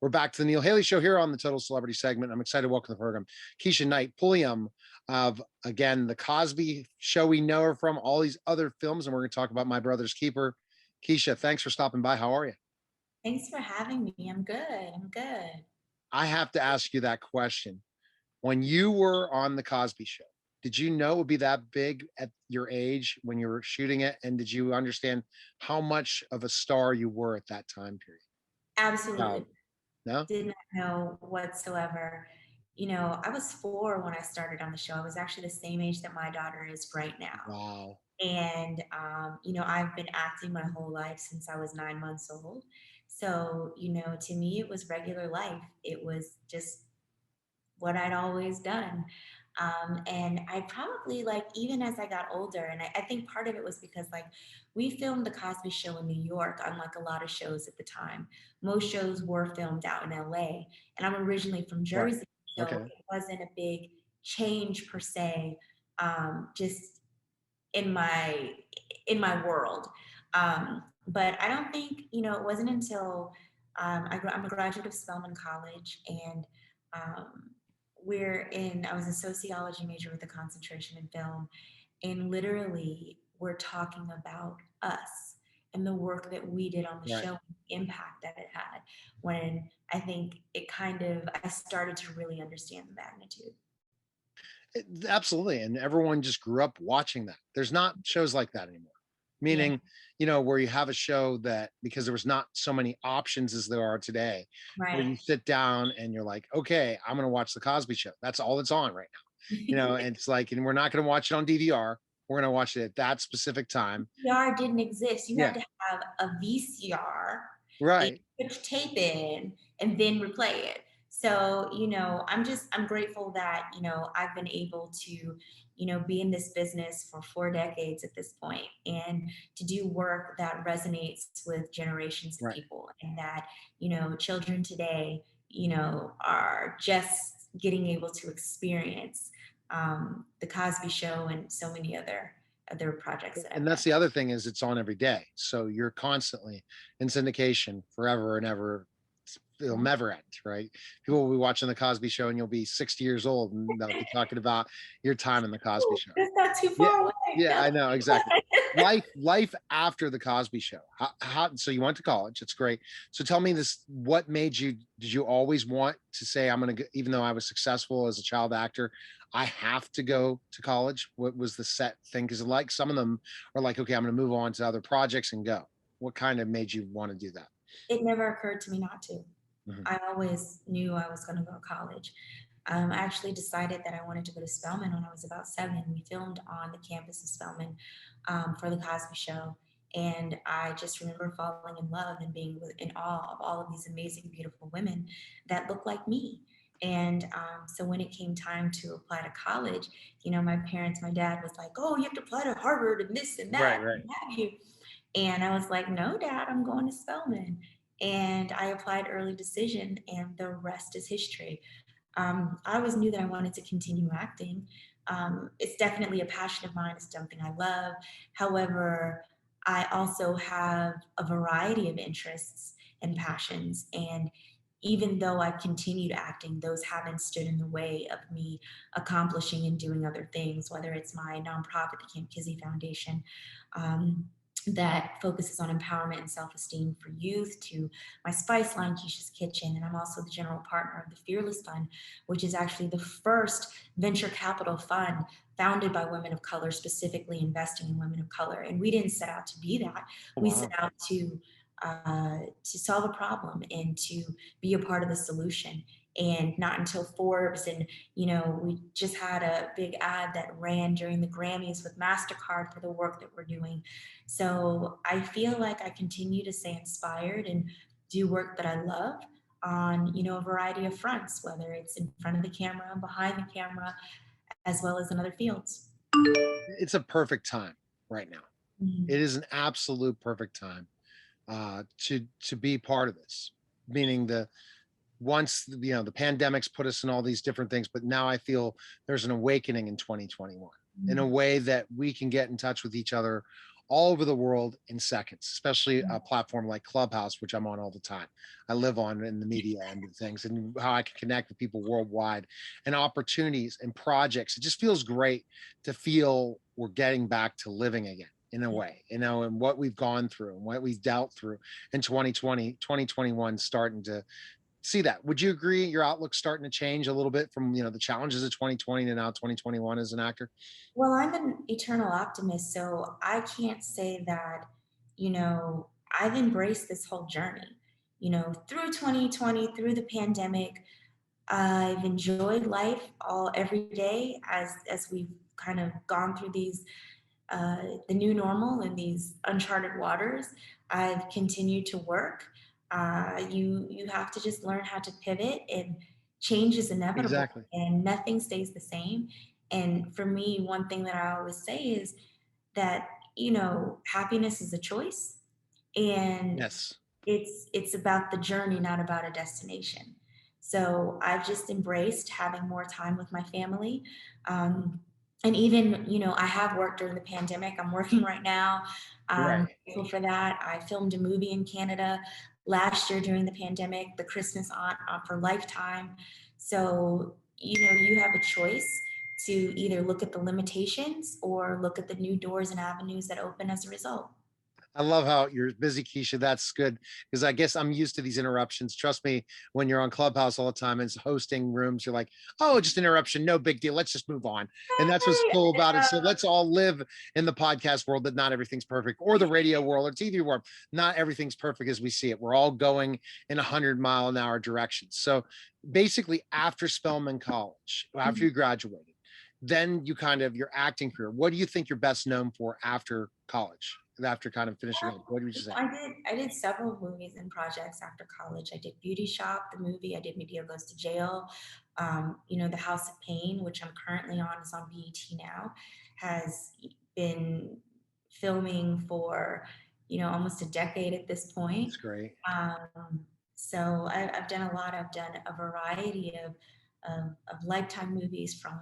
We're back to the Neil Haley Show here on the Total Celebrity segment. I'm excited to welcome to the program Keshia Knight Pulliam of, again, The Cosby Show. We know her from all these other films, and we're going to talk about My Brother's Keeper. Keshia, thanks for stopping by. How are you? Thanks for having me. I'm good. I'm good. I have to ask you that question. When you were on The Cosby Show, did you know it would be that big at your age when you were shooting it? And did you understand how much of a star you were at that time period? Absolutely. No? Did not know whatsoever. You know, I was 4 when I started on the show. I was actually the same age that my daughter is right now. Wow. And, I've been acting my whole life since I was 9 months old. So, to me, it was regular life. It was just what I'd always done. And I probably like even as I got older, and I think part of it was because like we filmed the Cosby Show in New York, unlike a lot of shows at the time. Most shows were filmed out in LA, and I'm originally from Right. Jersey, so Okay. it wasn't a big change per se, just in my in my world. But I don't think it wasn't until I'm a graduate of Spelman College, and um, I was a sociology major with a concentration in film, and literally we're talking about us and the work that we did on the Right. show and the impact that it had, when I think I started to really understand the magnitude. Absolutely. And everyone just grew up watching that. There's not shows like that anymore. Yeah, Meaning, where you have a show that, because there was not so many options as there are today, where right. you sit down and you're like, okay, I'm going to watch The Cosby Show. That's all that's on right now. And it's like, and we're not going to watch it on DVR. We're going to watch it at that specific time. VCR didn't exist. You had Yeah. to have a VCR and Right. put tape in and then replay it. So, I'm grateful that, I've been able to, be in this business for 4 decades at this point, and to do work that resonates with generations of Right. people, and that, children today, are just getting able to experience the Cosby Show and so many other projects that And I've done. that's the other thing, is it's on every day. So you're constantly in syndication forever and ever. It'll Yeah. never end, right? People will be watching the Cosby Show and you'll be 60 years old and they'll be talking about your time in the Cosby Ooh, Show. that's not too Yeah. far away. Yeah, No. I know, exactly. Life after the Cosby Show. So you went to college. It's great. So tell me this, what made you, did you always want to say, I'm going to, even though I was successful as a child actor, I have to go to college? What was the set thing? Because like some of them are like, okay, I'm going to move on to other projects and go. What kind of made you want to do that? It never occurred to me not to. Mhm. I always knew I was going to go to college. I actually decided that I wanted to go to Spelman when I was about 7. We filmed on the campus of Spelman for the Cosby Show. And I just remember falling in love and being in awe of all of these amazing, beautiful women that look like me. And so when it came time to apply to college, my dad was like, "Oh, you have to apply to Harvard and this and Right, that, right. and have you." And I was like, "No, Dad, I'm going to Spelman." And I applied early decision, and the rest is history. I always knew that I wanted to continue acting. It's definitely a passion of mine. It's something I love. However, I also have a variety of interests and passions. And even though I've continued acting, those haven't stood in the way of me accomplishing and doing other things, whether it's my nonprofit, the Camp Kizzy Foundation, that focuses on empowerment and self-esteem for youth, to my Spice line, Keisha's Kitchen, and I'm also the general partner of the Fearless Fund, which is actually the first venture capital fund founded by women of color, specifically investing in women of color. And we didn't set out to be that. We set Wow. out to solve a problem and to be a part of the solution. And not until Forbes, and we just had a big ad that ran during the Grammys with MasterCard for the work that we're doing. So I feel like I continue to stay inspired and do work that I love on, a variety of fronts, whether it's in front of the camera, behind the camera, as well as in other fields. It's a perfect time right now. It Mhm. is an absolute perfect time to be part of this. Meaning the once the pandemics put us in all these different things, but now I feel there's an awakening in 2021 in a Mhm. way that we can get in touch with each other all over the world in seconds, especially a platform like Clubhouse, which I'm on all the time. I live on in the media end of things, and how I can connect with people worldwide, and opportunities and projects. It just feels great to feel we're getting back to living again in a way, and what we've gone through and what we've dealt through in 2020, 2021, starting to see that. Would you agree your outlook's starting to change a little bit from, the challenges of 2020 to now 2021 as an actor? Well, I'm an eternal optimist, so I can't say that, I've embraced this whole journey. Through 2020, through the pandemic, I've enjoyed life all every day as we've kind of gone through the new normal and these uncharted waters. I've continued to work. You have to just learn how to pivot, and change is inevitable, Exactly. and nothing stays the same. And for me, one thing that I always say is that happiness is a choice, and Yes. it's about the journey, not about a destination. So I've just embraced having more time with my family. Um, and even, I have worked during the pandemic. I'm working right now. I'm Right. grateful for that. I filmed a movie in Canada last year during the pandemic, The Christmas Aunt, for Lifetime. So, you have a choice to either look at the limitations or look at the new doors and avenues that open as a result. I love how you're busy, Keisha. That's good because I guess I'm used to these interruptions. Trust me, when you're on Clubhouse all the time and it's hosting rooms, you're like, oh, just interruption, no big deal. Let's just move on. And that's what's cool about it. So let's all live in the podcast world that not everything's perfect, or the radio world or TV world. Not everything's perfect as we see it. We're all going in 100-mile-an-hour directions. So basically, after Spelman College, after you graduated, then you kind of your acting career. What do you think you're best known for after college? After kind of finishing up, what would you say? I did several movies and projects after college. I did Beauty Shop, the movie. I did Medea Goes to Jail. The House of Pain, which I'm currently on, is on BET now, has been filming for almost a decade at this point. That's great. So I've done a lot. I've done a variety of Lifetime movies, from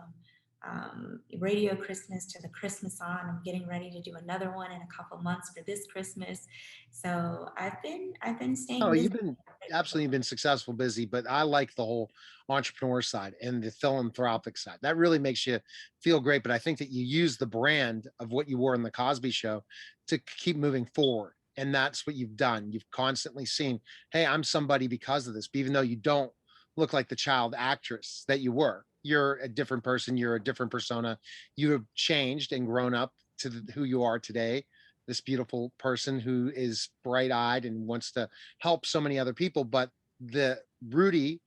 Radio Christmas to the Christmas On. I'm getting ready to do another one in a couple months for this Christmas. So I've been Oh, staying busy. you've been absolutely been successful, busy, but I like the whole entrepreneur side and the philanthropic side. That really makes you feel great. But I think that you use the brand of what you were in the Cosby Show to keep moving forward. And that's what you've done. You've constantly seen, hey, I'm somebody because of this, even though you don't look like the child actress that you were. You're a different person. You're a different persona. You have changed and grown up to who you are today, this beautiful person who is bright eyed and wants to help so many other people. But the Rudy,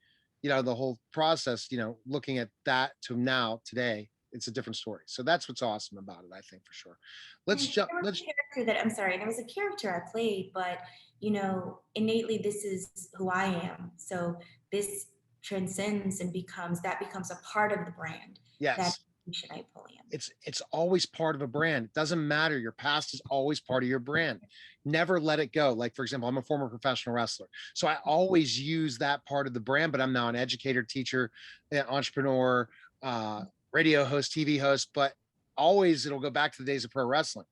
the whole process, looking at that to now, today, it's a different story. So that's what's awesome about it, I think, for sure. Let's And jump. there was a Let's, character that I'm sorry, and it was a character I played, but innately this is who I am. So this transcends and becomes a part of the brand that yes, should I pull in. it's always part of a brand. It doesn't matter. Your past is always part of your brand. Never let it go. Like, for example, I'm a former professional wrestler. So I always use that part of the brand, but I'm now an educator, teacher, entrepreneur, radio host, TV host, but always it'll go back to the days of pro wrestling.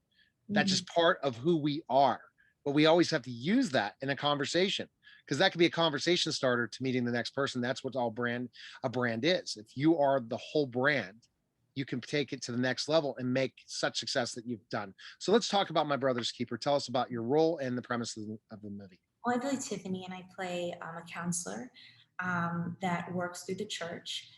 That's Mhm. just part of who we are. But we always have to use that in a conversation, because that could be a conversation starter to meeting the next person. That's what a brand is. If you are the whole brand, you can take it to the next level and make such success that you've done. So let's talk about My Brother's Keeper. Tell us about your role and the premise of the movie. Well, I play Tiffany, and I play a counselor that works through the church.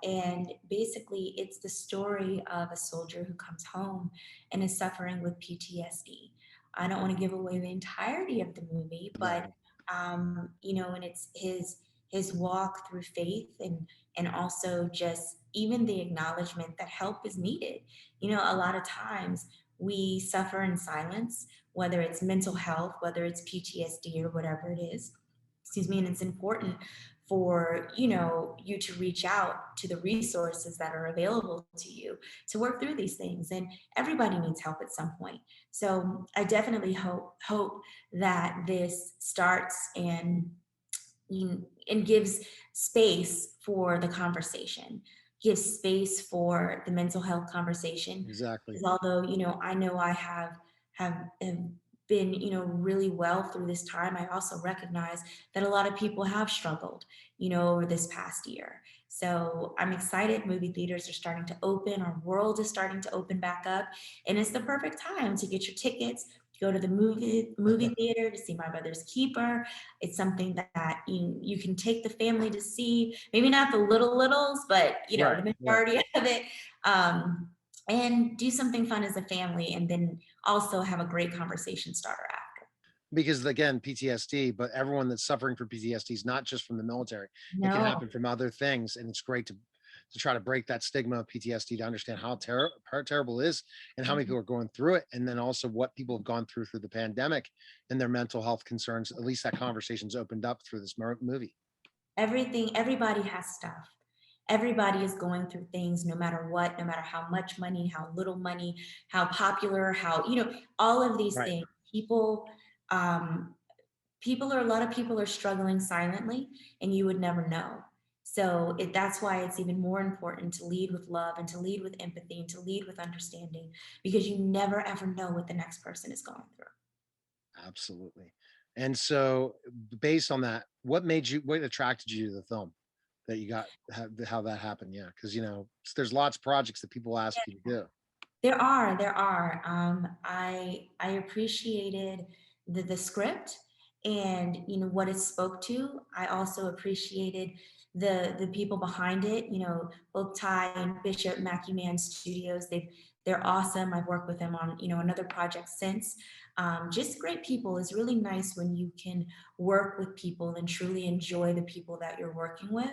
And basically, it's the story of a soldier who comes home and is suffering with PTSD. I don't want to give away the entirety of the movie, but No. and it's his walk through faith, and also just even the acknowledgement that help is needed. A lot of times we suffer in silence, whether it's mental health, whether it's PTSD or whatever it is. Excuse me. And it's important for you to reach out to the resources that are available to you to work through these things. And everybody needs help at some point. So I definitely hope that this starts and gives space for the conversation. give space for the mental health conversation. Exactly. Because although, I know I have been, really well through this time, I also recognize that a lot of people have struggled, over this past year. So I'm excited. Movie theaters are starting to open. Our world is starting to open back up, and it's the perfect time to get your tickets, go to the movie theater to see My Brother's Keeper. It's something that you can take the family to see. Maybe not the littles, but Right, the right. majority of it. Um, and do something fun as a family, and then also have a great conversation starter after. Because again, PTSD, but everyone that's suffering from PTSD is not just from the military. It can No. happen from other things. And it's great to try to break that stigma of PTSD, to understand how terrible it is and how many Mhm. people are going through it. And then also what people have gone through the pandemic and their mental health concerns. At least that conversation's opened up through this movie. Everybody has stuff. Everybody is going through things no matter what, no matter how much money, how little money, how popular, all of these Right. things. Um, a lot of people are struggling silently, and you would never know. So that's why it's even more important to lead with love and to lead with empathy and to lead with understanding, because you never ever know what the next person is going through. Absolutely. And so based on that, what attracted you to the film that you got, how that happened? Yeah. Cause there's lots of projects that people ask you to do. There are. I appreciated the script and what it spoke to. I also appreciated the people behind it. Both Ty and Bishop Mackie Man Studios. They're awesome. I've worked with them on another project since. Just great people. It's really nice when you can work with people and truly enjoy the people that you're working with.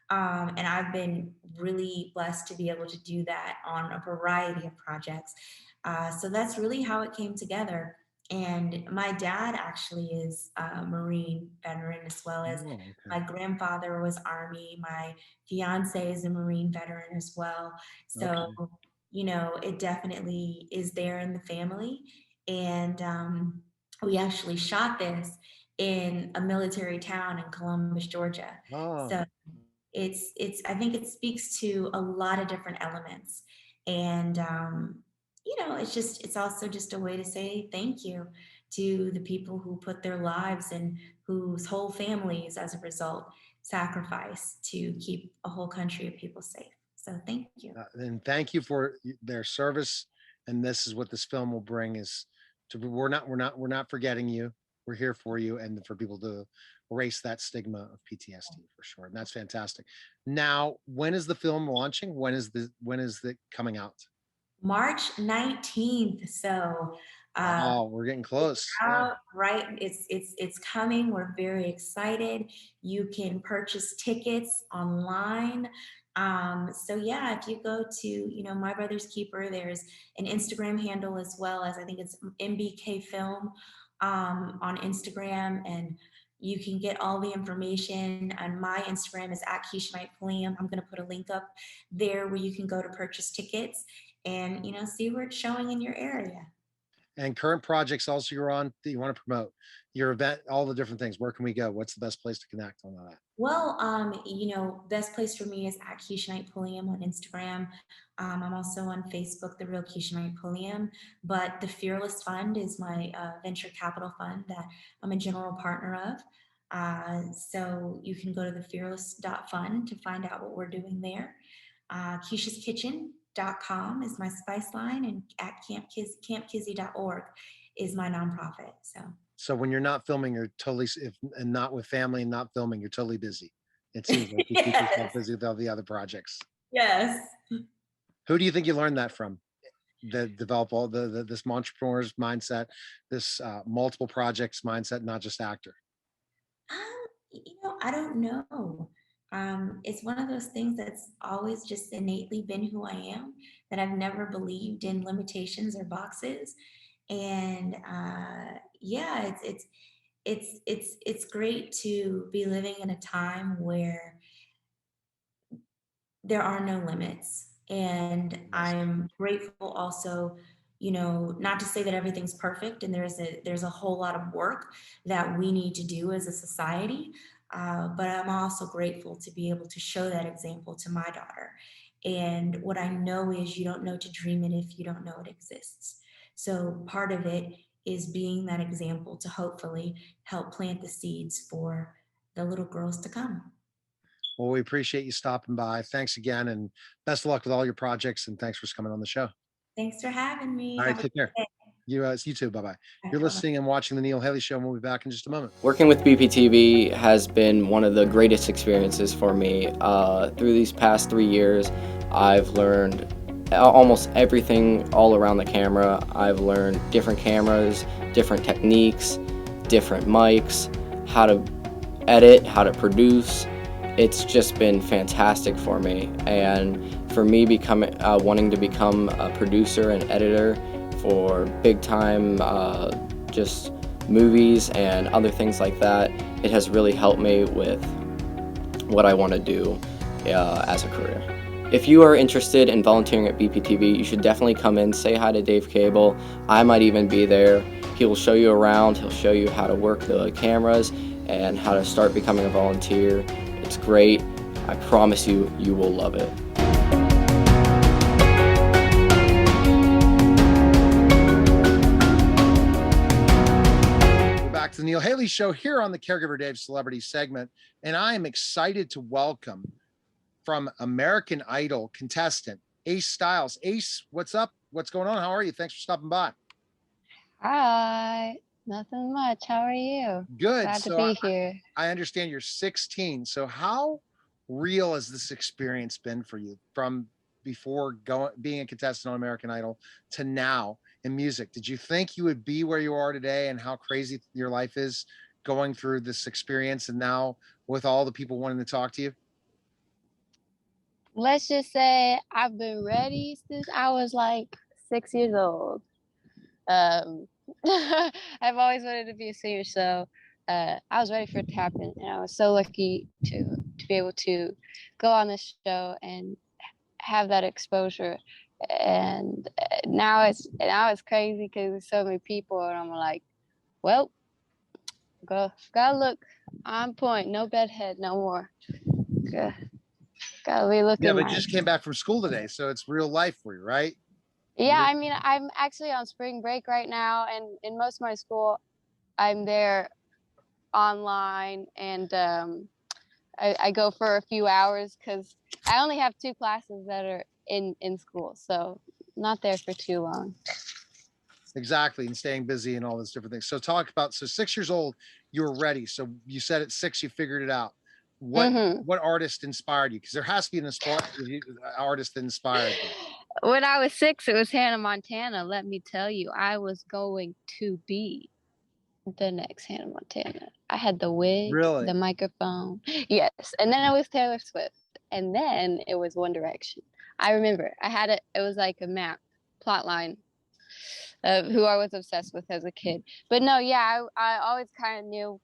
And I've been really blessed to be able to do that on a variety of projects. So that's really how it came together. And my dad actually is a Marine veteran, as well as Oh, okay. my grandfather was Army. My fiance is a Marine veteran as well. So, Okay. it definitely is there in the family. And we actually shot this in a military town in Columbus, Georgia. Oh, So it's I think it speaks to a lot of different elements. And it's also just a way to say thank you to the people who put their lives and whose whole families as a result sacrifice to keep a whole country of people safe. So thank you. and thank you for their service. And this is what this film will bring is we're not forgetting you. We're here for you and for people to erase that stigma of PTSD for sure. And that's fantastic. Now, when is the film launching? When is the coming out? March 19th. So Oh, we're getting close. Yeah. out, right? It's coming. We're very excited. You can purchase tickets online. So yeah, if you go to My Brother's Keeper, there's an Instagram handle, as well as I think it's MBK Film on Instagram, and you can get all the information. And my Instagram is at Keisha Knight Pulliam. I'm going to put a link up there where you can go to purchase tickets and see where it's showing in your area. And current projects also you're on that you want to promote your event, all the different things. Where can we go? What's the best place to connect on all that? Well, best place for me is at Keisha Knight Pulliam on Instagram. I'm also on Facebook, The Real Keisha Knight Pulliam. But the Fearless Fund is my venture capital fund that I'm a general partner of. So you can go to the fearless.fund to find out what we're doing there. Keisha'sKitchen.com is my spice line, and at campkizzy.org is my nonprofit. So So when you're not filming, you're totally if and not with family and not filming, you're totally busy. It seems like you keep yourself yes, busy with all the other projects. yes. Who do you think you learned that from? That develop all this entrepreneur's mindset, this multiple projects mindset, not just actor. I don't know. It's one of those things that's always just innately been who I am, that I've never believed in limitations or boxes. And yeah, it's great to be living in a time where there are no limits. And Yes. I'm grateful also, not to say that everything's perfect, and there's a whole lot of work that we need to do as a society. But I'm also grateful to be able to show that example to my daughter. And what I know is you don't know to dream it if you don't know it exists. So part of it is being that example to hopefully help plant the seeds for the little girls to come. Well, we appreciate you stopping by. Thanks again, and best of luck with all your projects. And thanks for coming on the show. Thanks for having me. All right, Have a take care. good day. You too. Bye bye. All You're right, bye-bye. listening and watching the Neil Haley Show, and we'll be back in just a moment. Working with BPTV has been one of the greatest experiences for me. Through these past 3 years, I've learned almost everything all around the camera. I've learned different cameras, different techniques, different mics, how to edit, how to produce. It's just been fantastic for me. And for me wanting to become a producer and editor for big time just movies and other things like that, it has really helped me with what I want to do as a career. If you are interested in volunteering at BPTV, you should definitely come in, say hi to Dave Cable. I might even be there. He will show you around, he'll show you how to work the cameras and how to start becoming a volunteer. It's great. I promise you, you will love it. Back to the Neil Haley Show here on the Caregiver Dave Celebrity segment. And I am excited to welcome from American Idol contestant Ace Styles. Ace, what's up? What's going on? How are you? Thanks for stopping by. Hi, nothing much. How are you? Good. Glad to So be here. I understand you're 16. So how real has this experience been for you from before being a contestant on American Idol to now in music? Did you think you would be where you are today, and how crazy your life is going through this experience and now with all the people wanting to talk to you? Let's just say I've been ready since I was like 6 years old. Um, I've always wanted to be a singer, so I was ready for it to happen, and I was so lucky to be able to go on this show and have that exposure. And now it's crazy because there's so many people, and I'm like, well, gotta look on point. No bedhead no more. Gotta be looking Yeah, but you nice. just came back from school today, so it's real life for you, right? Yeah, I mean, I'm actually on spring break right now, and in most of my school, I'm there online, and I go for a few hours because I only have 2 classes that are in school, so not there for too long. Exactly, and staying busy and all those different things. So talk about, so 6 years old, you were ready. So you said at 6 you figured it out. What artist inspired you? Because there has to be an artist that inspired you. When I was 6, it was Hannah Montana. Let me tell you, I was going to be the next Hannah Montana. I had the wig, Really? the microphone. Yes. And then it was Taylor Swift. And then it was One Direction. I remember I had it was like a plot line of who I was obsessed with as a kid. But no, yeah, I always kind of knew,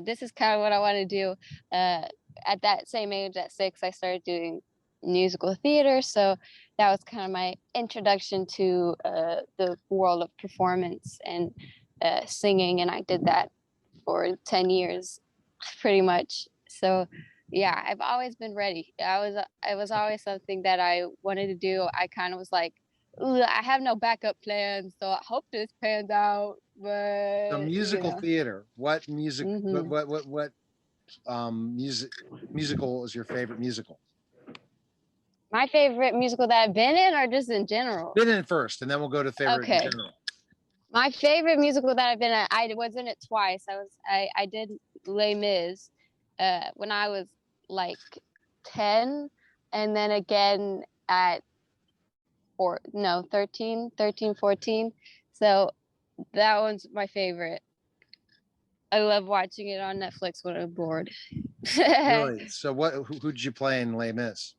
this is kind of what I want to do. At that same age, at 6, I started doing musical theater. So that was kind of my introduction to the world of performance and singing. And I did that for 10 years, pretty much. So yeah, I've always been ready. It was always something that I wanted to do. I kind of was like, ooh, I have no backup plans, so I hope this pans out. But So musical theater. What music? Mhm. What musical is your favorite musical? My favorite musical that I've been in, or just in general? Been in first, and then we'll go to favorite in Okay. general. My favorite musical that I've been in, I was in it twice. I did Les Mis when I was like 10, and then again at 13, 14. So that one's my favorite. I love watching it on Netflix when I'm bored. Really? So who did you play in Les Mis?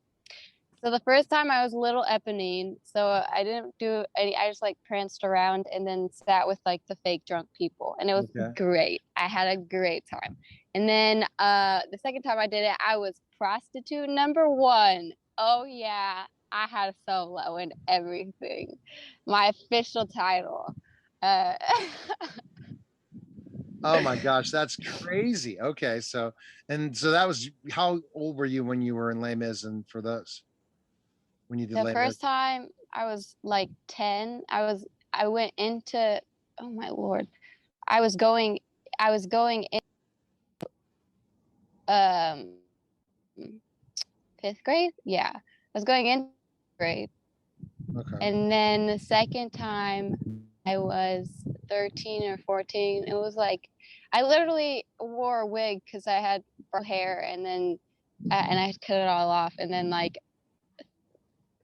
So the first time I was little Eponine, so I didn't do any. I just like pranced around and then sat with like the fake drunk people, and it was great. I had a great time. And then the second time I did it, I was prostitute number 1. Oh yeah, I had a solo and everything. My official title. Oh my gosh, that's crazy. Okay, so that was, how old were you when you were in Les Mis and for those? when you did The Les first Mis? time I was like 10, I went into, oh my Lord. I was going in um 5th grade. Yeah. I was going in grade. Okay. And then the second time I was 13 or 14, it was like I literally wore a wig because I had brown hair, and I cut it all off, and then like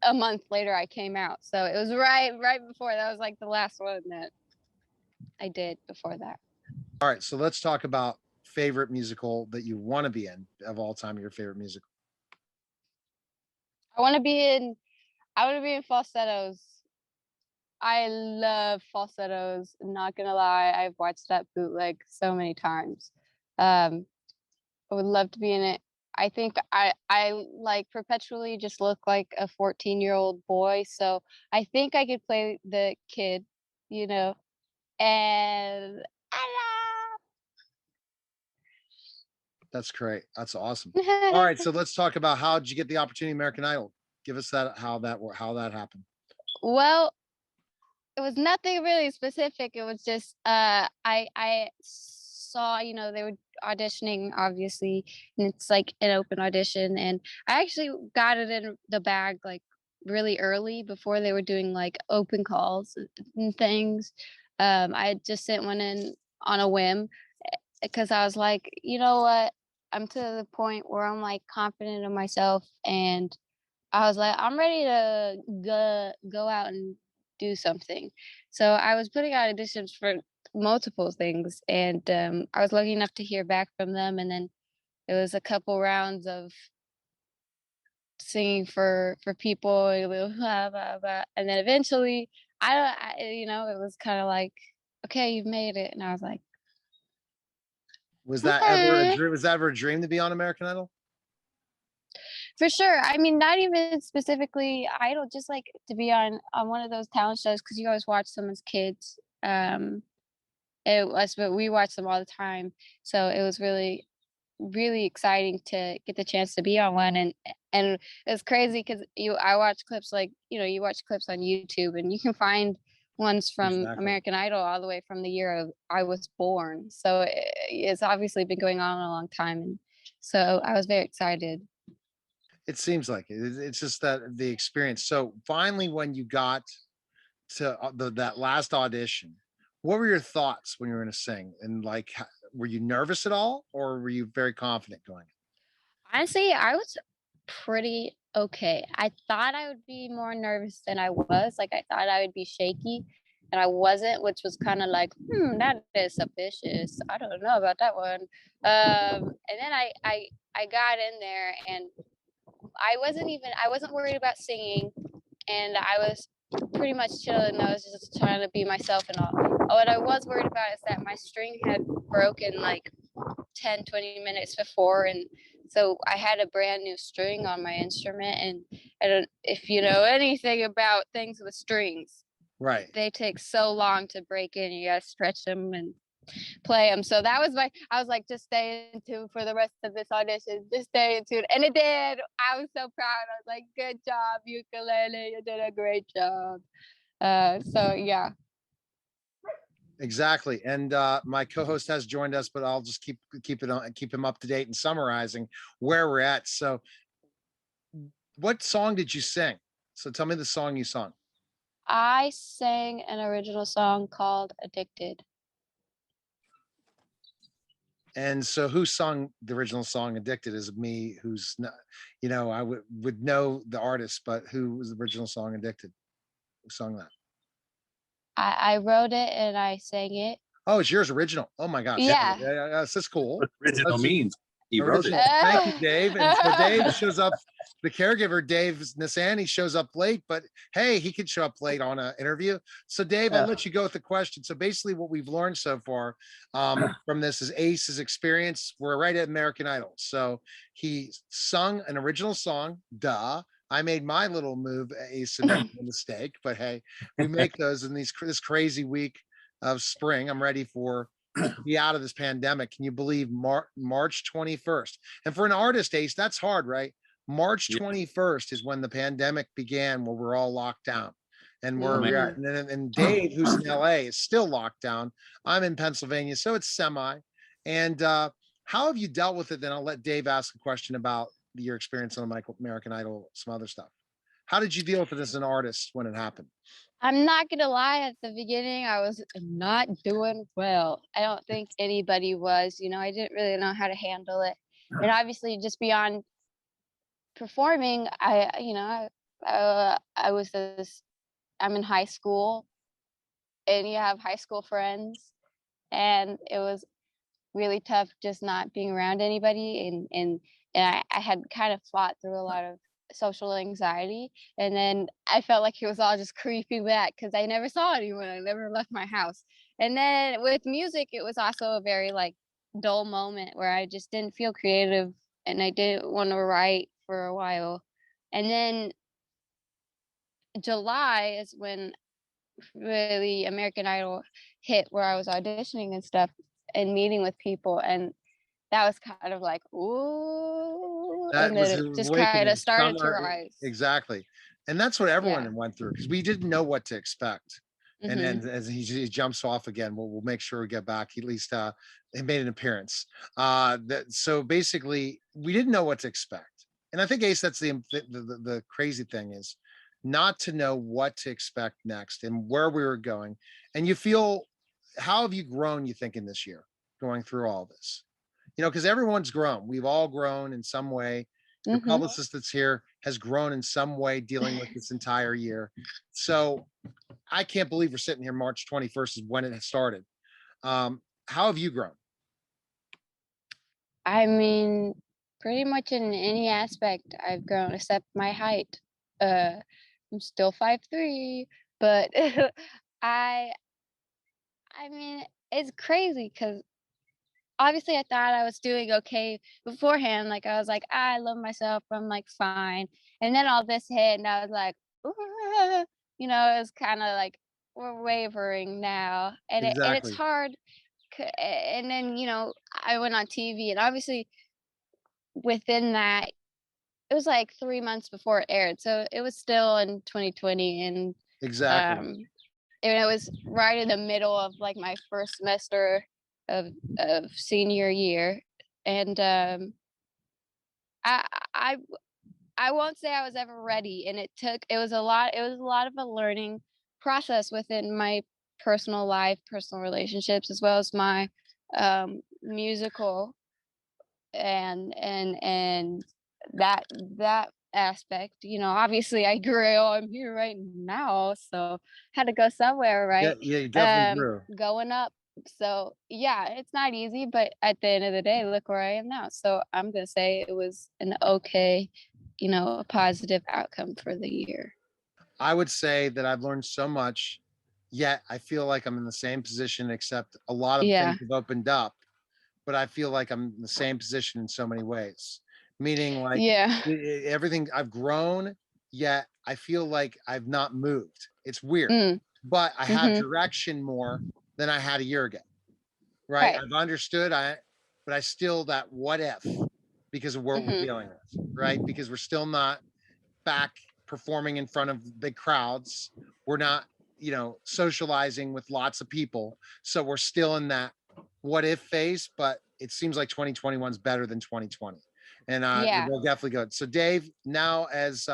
a month later I came out. So it was right before that was like the last one that I did before that. All right. So let's talk about favorite musical that you want to be in of all time. Your favorite musical. I want to be in falsettos. I love falsettos. Not gonna lie, I've watched that bootleg so many times. Um, I would love to be in it. I think I like perpetually just look like a 14-year-old boy, so I think I could play the kid, you know. And That's great. That's awesome. All hello. right. So let's talk about how did you get the opportunity American Idol? Give us that how that happened. Well, it was nothing really specific. It was just I saw, they were auditioning obviously, and it's like an open audition, and I actually got it in the bag like really early before they were doing like open calls and things. I had just sent one in on a whim because I was like, you know what? I'm to the point where I'm like confident in myself, and I was like, I'm ready to go out and do something. So I was putting out auditions for multiple things, and I was lucky enough to hear back from them. And then it was a couple rounds of singing for people, and blah, blah, blah. And then eventually, it was kind of like, okay, you've made it. And I was like, Was that ever a okay. dream? Was that ever a dream to be on American Idol? For sure. I mean, not even specifically Idol, just like to be on one of those talent shows because you always watch them as kids. But we watch them all the time, so it was really, really exciting to get the chance to be on one. And it's crazy because I watch clips like you watch clips on YouTube, and you can find ones from Exactly. American Idol all the way from the year of I was born. So it's obviously been going on a long time, and so I was very excited. It seems like it. It's just that the experience. So finally, when you got to that last audition, what were your thoughts when you were going to sing? And like, were you nervous at all, or were you very confident going? Honestly, I was pretty okay. I thought I would be more nervous than I was. Like I thought I would be shaky, and I wasn't, which was kind of like, that is suspicious. I don't know about that one. And then I got in there, and I wasn't worried about singing, and I was pretty much chilling. I was just trying to be myself and all. What I was worried about is that my string had broken like 10, 20 minutes before, and so I had a brand new string on my instrument. And I don't if you know anything about things with strings, Right. they take so long to break in. You gotta stretch them and play them. So that was I was like, just stay in tune for the rest of this audition. Just stay in tune. And it did. I was so proud. I was like, good job, ukulele. You did a great job. So yeah. Exactly. And my co-host has joined us, but I'll just keep him up to date and summarizing where we're at. So, what song did you sing? So tell me the song you sung. I sang an original song called Addicted. And so, who sung the original song "Addicted"? Is me, who's not, I would know the artist, but who was the original song "Addicted"? Who sung that? I wrote it and I sang it. Oh, it's yours original. Oh my gosh. Yeah. Yeah. That's cool. What original That's means. He wrote it. original. Thank you, Dave. And so Dave shows up, the caregiver, Dave Nisani, shows up late, but hey, he could show up late on an interview. So Dave, I'll let you go with the question. So basically what we've learned so far from this is Ace's experience. We're right at American Idol. So he sung an original song, duh. I made my little move, Ace, and made a mistake, but hey, we make those in this crazy week of spring. I'm ready to be out of this pandemic. Can you believe March 21st? And for an artist, Ace, that's hard, right? March Yeah. 21st is when the pandemic began, where we're all locked down. And we're Mhm. yeah, and Dave, who's in LA, is still locked down. I'm in Pennsylvania, so it's semi. And how have you dealt with it? Then I'll let Dave ask a question about your experience on American Idol, some other stuff. How did you deal with it as an artist when it happened? I'm not gonna lie, at the beginning, I was not doing well. I don't think anybody was, I didn't really know how to handle it. And obviously, just beyond performing, I was I'm in high school, and you have high school friends, and it was really tough just not being around anybody, and I had kind of fought through a lot of social anxiety, and then I felt like it was all just creeping back because I never saw anyone. I never left my house. And then with music, it was also a very like dull moment where I just didn't feel creative and I didn't want to write for a while. And then July is when really American Idol hit, where I was auditioning and stuff and meeting with people, and that was kind of like, ooh, That and was then it the just kind awakening. of started to Summer, rise. exactly. And that's what everyone Yeah. went through because we didn't know what to expect. And Mhm. then as he jumps off again, we'll make sure we get back. He at least he made an appearance. So basically, we didn't know what to expect. And I think Ace, that's the crazy thing is not to know what to expect next and where we were going. And you feel, how have you grown? You think in this year going through all this? Because everyone's grown. We've all grown in some way. Your Mhm. publicist that's here has grown in some way dealing with this entire year. So I can't believe we're sitting here March 21st is when it started. How have you grown? I mean, pretty much in any aspect, I've grown except my height. Uh, I'm still 5'3", but I, I mean, it's crazy because obviously I thought I was doing okay beforehand. Like I was like, I love myself. I'm like fine. And then all this hit, and I was like, "Ooh," it was kind of like we're wavering now, and it's Exactly. hard. And then I went on TV, and obviously within that, it was like 3 months before it aired, so it was still in 2020, and Exactly. um, and it was right in the middle of like my first semester of senior year, and I I I won't say I was ever ready, and it was a lot of a learning process within my personal life, personal relationships, as well as my musical and that aspect. Obviously I grew. I'm here right now, so had to go somewhere, Yeah, right? yeah, you definitely grew. Going up. So yeah, it's not easy, but at the end of the day, look where I am now. So I'm gonna say it was an okay, a positive outcome for the year. I would say that I've learned so much, yet I feel like I'm in the same position, except a lot of Yeah. things have opened up, but I feel like I'm in the same position in so many ways. Meaning like Yeah. everything I've grown, yet I feel like I've not moved. It's weird, Mm. but I have Mhm. direction more than I had a year ago. Right. Right. I've understood but I still that what if because of what we're Mhm. dealing with, right? Because we're still not back performing in front of big crowds. We're not, socializing with lots of people. So we're still in that what if phase, but it seems like 2021 is better than 2020. And Yeah. we'll definitely go. So Dave, now as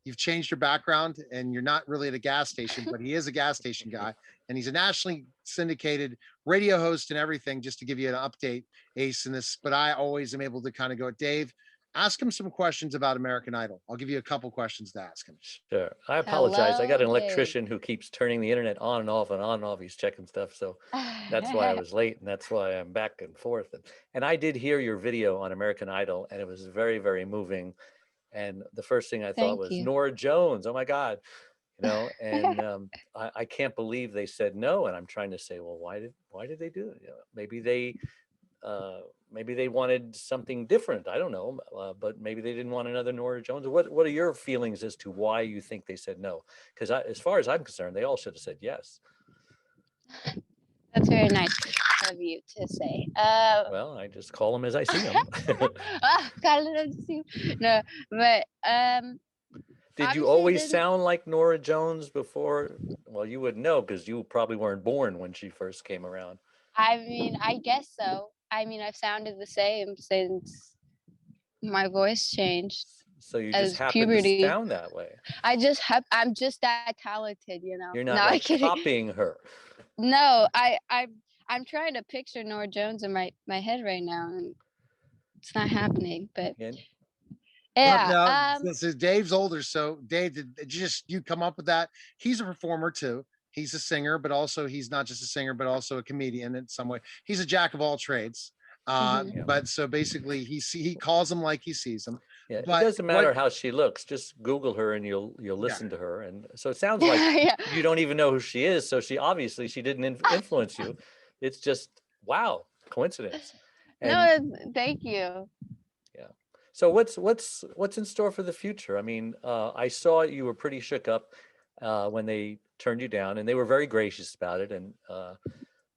you've changed your background and you're not really at a gas station, but he is a gas station guy and he's a nationally syndicated radio host and everything, just to give you an update, Ace, in this. But I always am able to kind of go, Dave, ask him some questions about American Idol. I'll give you a couple questions to ask him. Sure. I apologize. I got Hello, an Dave. electrician who keeps turning the internet on and off and on and off. He's checking stuff. So that's why I was late, and that's why I'm back and forth. And I did hear your video on American Idol, and it was very, very moving. And the first thing I thought Thank was you. Norah Jones. Oh my God. And I can't believe they said no. And I'm trying to say, well, why did they do it? Maybe they wanted something different. I don't know, but maybe they didn't want another Norah Jones. What are your feelings as to why you think they said no? Because as far as I'm concerned, they all should have said yes. That's very nice. of you to say. Well, I just call them as I see them. No, but Did you obviously always there's- sound like Nora Jones before? Well, you would know because you probably weren't born when she first came around. I mean, I guess so. I mean, I've sounded the same since my voice changed So you as just happen puberty. to sound that way. I'm just that talented, you know. You're No, not I'm like kidding. copying her. No, I'm trying to picture Nora Jones in my head right now, and it's not happening. But And yeah, So Dave's older. So Dave, did you come up with that? He's a performer too. He's a singer, but also he's not just a singer, but also a comedian in some way. He's a jack of all trades. Mhm. But so basically he calls them like he sees them. yeah, But it doesn't matter how she looks. Just Google her and you'll listen to her. And so it sounds like yeah. you don't even know who she is. So she obviously she didn't influence you. It's just wow, coincidence. And No, thank you. so what's in store for the future? I mean, I saw you were pretty shook up when they turned you down, and they were very gracious about it, and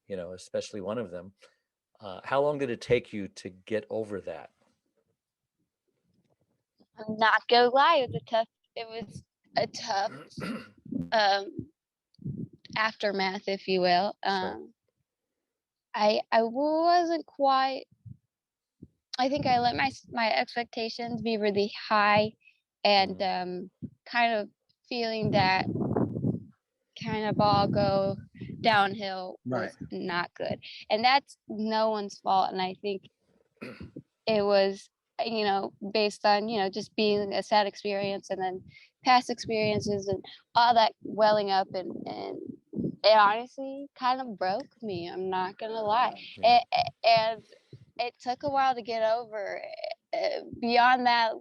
you know, especially one of them. How long did it take you to get over that? I'm not gonna lie, it was a tough um aftermath, if you will. Sure. I wasn't quite. I think I let my expectations be really high, and kind of feeling that kind of all go downhill was not good, and that's no one's fault. And I think it was, you know, based on, you know, just being a sad experience and then past experiences and all that welling up, and it honestly kind of broke me. I'm not gonna lie. Yeah. And it took a while to get over. Beyond that,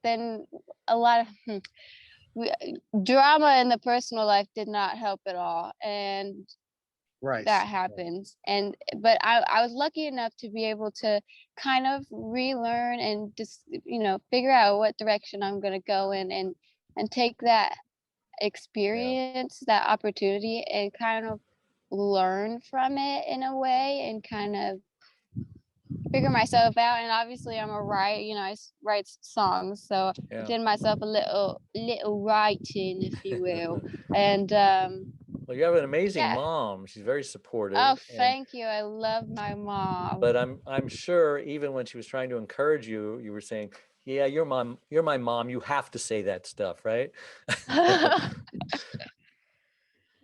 then a lot of drama in the personal life did not help at all, and that happens. And but I was lucky enough to be able to kind of relearn and just, you know, figure out what direction I'm going to go in, and take that experience, that opportunity, and kind of learn from it in a way, and kind of figure myself out. And obviously I'm a writer, you know, I write songs, so I did myself a little writing, if you will. And well, you have an amazing mom. She's very supportive. Oh, thank you. I love my mom. But I'm sure even when she was trying to encourage you, you were saying, "Yeah, you're my mom. You have to say that stuff, right?"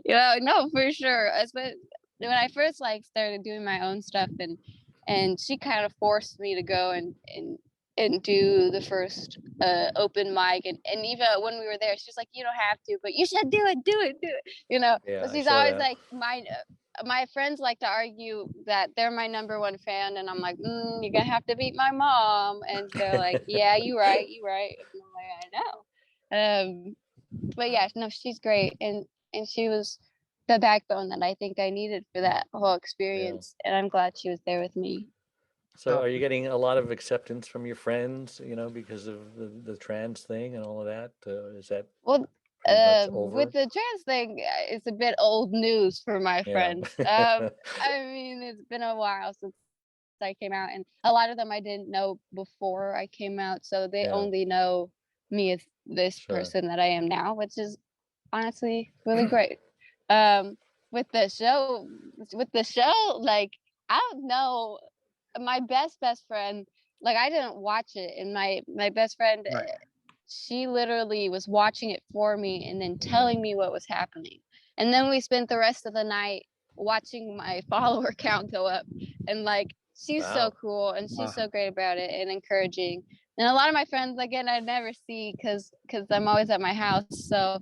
Yeah, no, for sure. But when I first like started doing my own stuff, and she kind of forced me to go and do the first open mic, and even when we were there, she was like, "You don't have to, but you should do it, you know." Yeah, but she's always like, my friends like to argue that they're my number one fan, and I'm like, you're gonna have to beat my mom. And they're like, "Yeah, you right. And I'm like, I know. But yeah, no, she's great, and she was the backbone that I think I needed for that whole experience, and I'm glad she was there with me. So are you getting a lot of acceptance from your friends, you know, because of the trans thing and all of that? Is that Well, over? with the trans thing, it's a bit old news for my friends. I mean, it's been a while since I came out, and a lot of them I didn't know before I came out, so they only know me as this person that I am now, which is honestly really great. With the show, like, I don't know, my best friend, like, I didn't watch it, and my best friend, she literally was watching it for me and then telling me what was happening. And then we spent the rest of the night watching my follower count go up, and like, she's so cool, and she's so great about it and encouraging. And a lot of my friends, again, I never see because I'm always at my house, so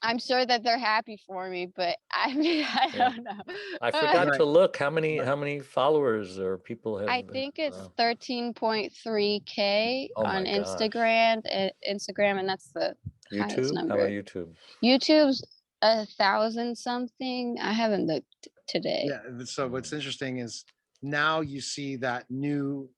I'm sure that they're happy for me, but I mean, I don't know. I forgot to look how many followers or people have. I think it's 13.3K on Instagram, and that's the highest YouTube. number. How about YouTube? YouTube's 1,000 something. I haven't looked today. Yeah. So what's interesting is now you see that new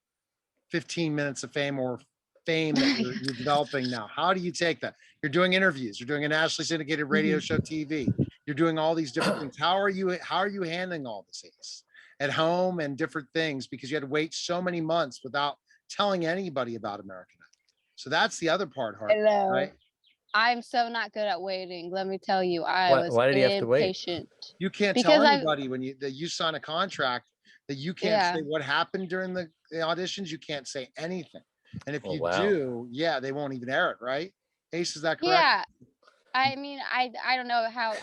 15 minutes of fame or fame that you're developing now. How do you take that? You're doing interviews. You're doing a nationally syndicated radio show, TV. You're doing all these different things. How are you handling all this, Ace, at home and different things, because you had to wait so many months without telling anybody about American Idol. So that's the other part hard, Hello. right? I'm so not good at waiting. Let me tell you, I Why- was why did he have to wait? impatient. You can't Because tell I- anybody when that you sign a contract that you can't Yeah. say what happened during the auditions. You can't say anything. And if Oh, you wow. do, yeah, they won't even air it, right? Ace, is that correct? Yeah. I mean, I don't know how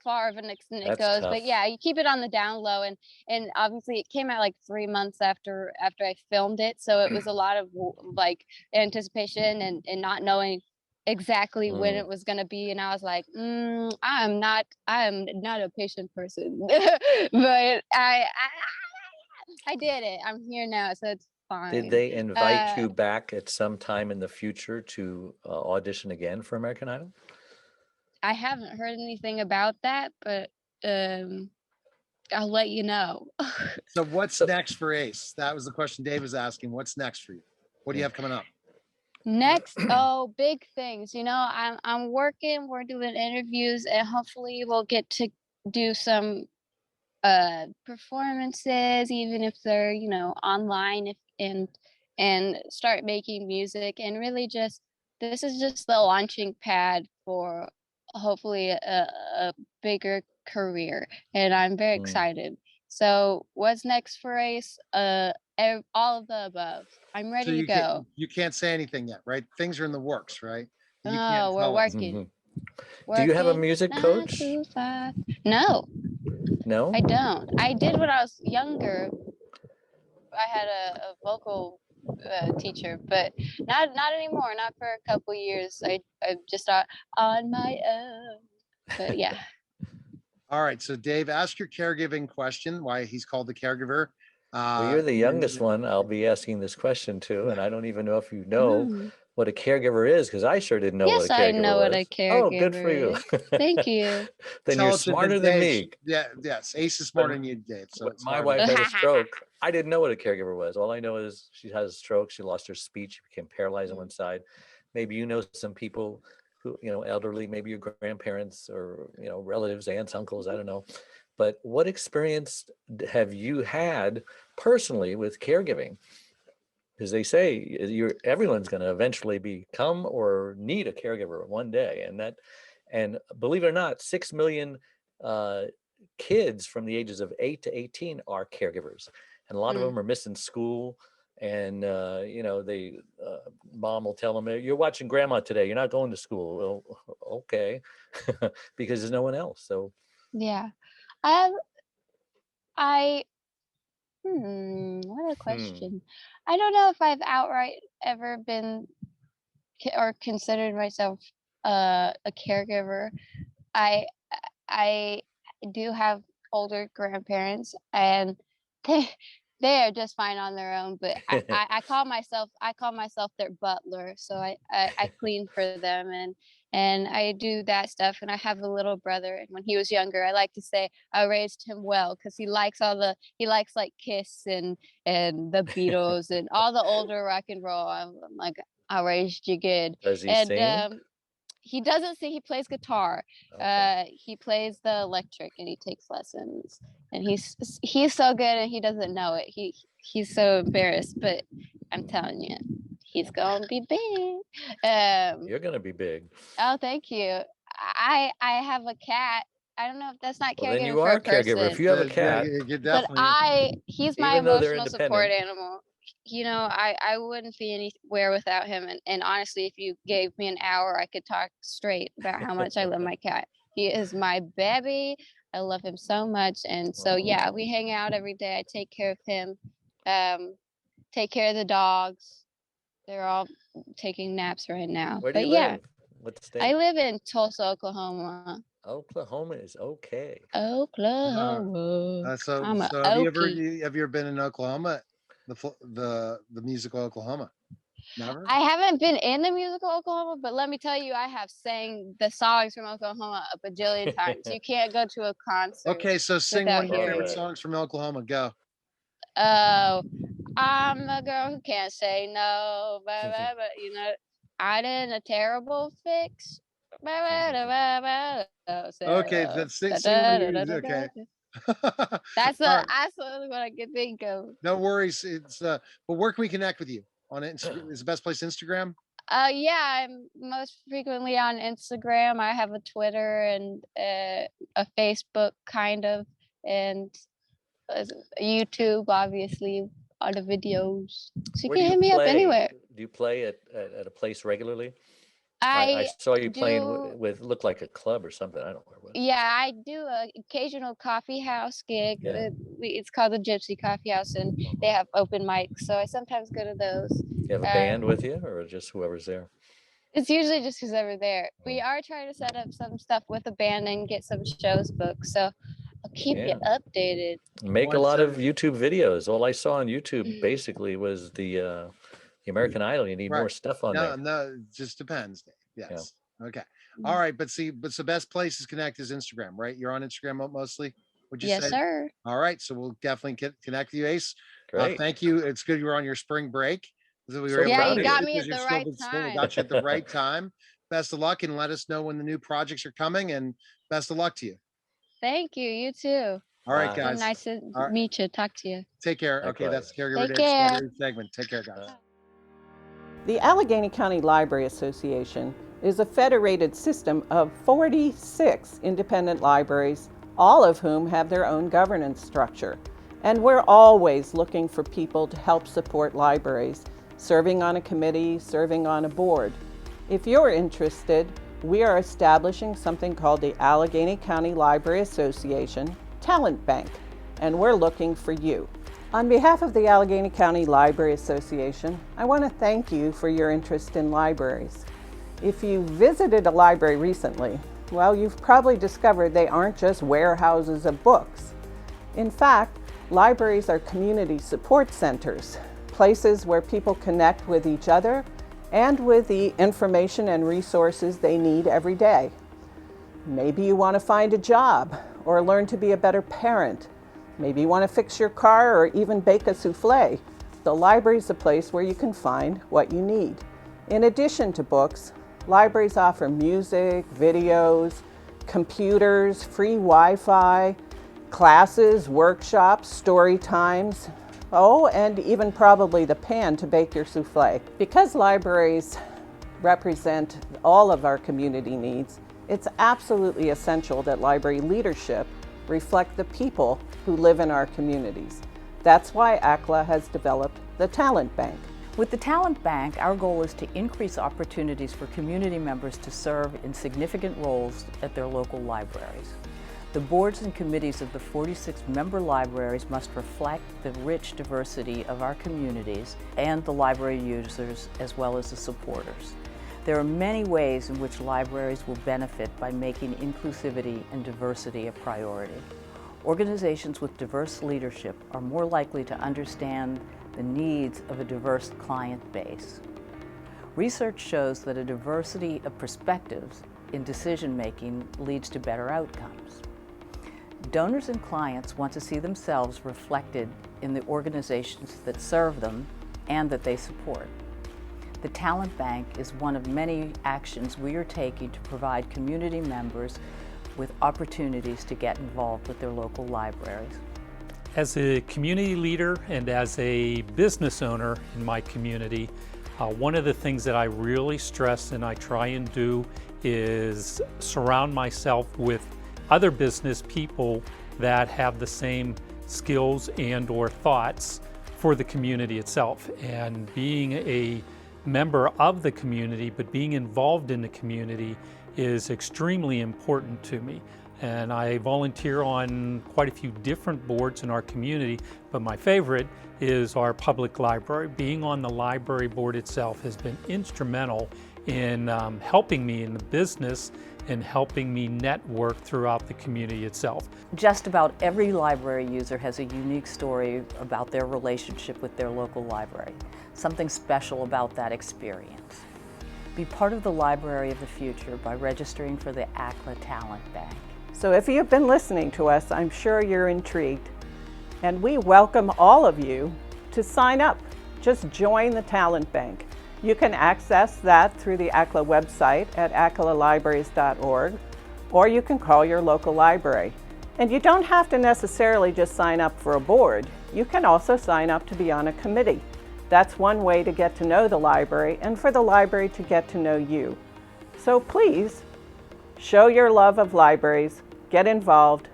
far of an extent it That's goes, tough. but yeah, you keep it on the down low, and obviously it came out like 3 months after I filmed it, so it was a lot of like anticipation and not knowing exactly when Mm. it was gonna be, and I was like, I'm not a patient person, but I did it. I'm here now, so it's fine. Did they invite you back at some time in the future to audition again for American Idol? I haven't heard anything about that, but I'll let you know. So what's So- next for Ace? That was the question Dave was asking. What's next for you? What do you have coming up? Next, big things. You know, I'm working, we're doing interviews, and hopefully we'll get to do some performances, even if they're, you know, online, and start making music, and really just this is just the launching pad for hopefully a bigger career, and I'm very excited. So what's next for Ace? All of the above. I'm ready to go. You can't say anything yet, right? Things are in the works, right? You Oh, can't we're tell us. working. Do you have a Working music 9 coach? to 5. No, No? I don't. I did when I was younger. I had a vocal teacher, but not anymore. Not for a couple years. I just on my own. But yeah. All right. So Dave, ask your caregiving question, why he's called the caregiver. Well, you're the and then- youngest one. I'll be asking this question too, and I don't even know if you know Hmm. what a caregiver is, because I sure didn't know Yes, what a caregiver I know was. what a Oh, good for caregiver you. is. Thank you. Then you're Intelligent smarter than Dave. me. Yeah, yes. Ace is smarter than you, Dave. So When it's my hard. wife had a stroke, I didn't know what a caregiver was. All I know is she has a stroke. She lost her speech. She became paralyzed on one side. Maybe you know some people who, you know, elderly, maybe your grandparents or, you know, relatives, aunts, uncles, I don't know. But what experience have you had personally with caregiving? Because they say everyone's going to eventually become or need a caregiver one day, and believe it or not, 6 million kids from the ages of 8 to 18 are caregivers, and a lot of them are missing school. And you know, they mom will tell them, "You're watching grandma today. You're not going to school." Well, okay, because there's no one else. So Yeah. What a question. I don't know if I've outright ever been or considered myself a caregiver. I I do have older grandparents, and they they are just fine on their own. But I call myself their butler. So I clean for them, and I do that stuff. And I have a little brother, and when he was younger, I like to say I raised him well, because he likes like Kiss and the Beatles and all the older rock and roll. I'm like, I raised you good. does he And sing? he doesn't sing. He plays guitar. Okay. He plays the electric, and he takes lessons. And he's so good, and he doesn't know it. He's so embarrassed, but I'm telling you, he's gonna be big. You're gonna be big. Oh, thank you. I have a cat. I don't know if that's not Well, then caregiving you for are a a caregiver. If person, you have a Yeah, cat, you're but definitely. he's my Even though they're emotional support independent. animal. You know, I wouldn't be anywhere without him. And honestly, if you gave me an hour, I could talk straight about how much I love my cat. He is my baby. I love him so much. And so, Aw. yeah, we hang out every day. I take care of him, take care of the dogs. They're all taking naps right now. Where do But you yeah, live? What state? I live in Tulsa, Oklahoma. Oklahoma is okay. Oklahoma. So I'm a have you Okie. ever been in Oklahoma? The musical Oklahoma? Never. I haven't been in the musical Oklahoma, but let me tell you, I have sang the songs from Oklahoma a bajillion times. You can't go to a concert Okay, so sing without one of your hearing favorite it. songs from Oklahoma. Go. Oh, I'm a girl who can't say no, but you know, I'm in a terrible fix. Okay, let's sing what you okay. That's All right, that's what I can think of. no worries. It's but where can we connect with you? On Instagram is the best place Instagram? Yeah, I'm most frequently on Instagram. I have a Twitter and a Facebook, kind of, and uh, YouTube, obviously, all the videos. So you Where do can you hit me up play? anywhere. Do you play at a place regularly? I I saw you playing do. with looked like a club or something. I don't know where it was. Yeah, I do a occasional coffee house gig. Yeah. It's called the Gypsy Coffee House, and they have open mics, so I sometimes go to those. You have a band with you, or just whoever's there? It's usually just because over there. We Oh. are trying to set up some stuff with a band and get some shows booked, so I'll keep you Yeah. updated. Make a Once lot a- of YouTube videos. All I saw on YouTube basically was the American Idol. You need more Right. stuff on No, there. no, it just depends, Dave. Yes. Okay. Mm. All right, but see, but the best place to connect is Instagram, right? You're on Instagram mostly, would you Yes, say? sir. All right, so we'll definitely connect with you, Ace. Great. Thank you. It's good you were on your spring break. So we So were able Yeah, to proud you of got you. me because at you're the still right in school. We time. got you at the right time. Best of luck, and let us know when the new projects are coming. And best of luck to you. Thank you. You too. All right, Bye. Been guys. nice to All right. meet you. Talk to you. Take care. Okay, that's Likewise. Caregiver Take Day care. Saturday segment. Take care, guys. The Allegheny County Library Association is a federated system of 46 independent libraries, all of whom have their own governance structure. And we're always looking for people to help support libraries, serving on a committee, serving on a board. If you're interested, we are establishing something called the Allegheny County Library Association Talent Bank, and we're looking for you. On behalf of the Allegheny County Library Association, I want to thank you for your interest in libraries. If you visited a library recently, well, you've probably discovered they aren't just warehouses of books. In fact, libraries are community support centers, places where people connect with each other and with the information and resources they need every day. Maybe you want to find a job or learn to be a better parent. Maybe you want to fix your car or even bake a souffle. The library is a place where you can find what you need. In addition to books, libraries offer music, videos, computers, free Wi-Fi, classes, workshops, story times, and even probably the pan to bake your souffle. Because libraries represent all of our community needs, it's absolutely essential that library leadership reflect the people who live in our communities. That's why ACLA has developed the Talent Bank. With the Talent Bank, our goal is to increase opportunities for community members to serve in significant roles at their local libraries. The boards and committees of the 46 member libraries must reflect the rich diversity of our communities and the library users as well as the supporters. There are many ways in which libraries will benefit by making inclusivity and diversity a priority. Organizations with diverse leadership are more likely to understand the needs of a diverse client base. Research shows that a diversity of perspectives in decision-making leads to better outcomes. Donors and clients want to see themselves reflected in the organizations that serve them and that they support. The Talent Bank is one of many actions we are taking to provide community members with opportunities to get involved with their local libraries. As a community leader and as a business owner in my community, one of the things that I really stress and I try and do is surround myself with other business people that have the same skills and or thoughts for the community itself. And being a member of the community, but being involved in the community is extremely important to me. And I volunteer on quite a few different boards in our community, but my favorite is our public library. Being on the library board itself has been instrumental in helping me in the business and helping me network throughout the community itself. Just about every library user has a unique story about their relationship with their local library, something special about that experience. Be part of the Library of the Future by registering for the ACLA Talent Bank. So if you've been listening to us, I'm sure you're intrigued. And we welcome all of you to sign up. Just join the Talent Bank. You can access that through the ACLA website at aclalibraries.org, or you can call your local library. And you don't have to necessarily just sign up for a board. You can also sign up to be on a committee. That's one way to get to know the library and for the library to get to know you. So please, show your love of libraries, get involved,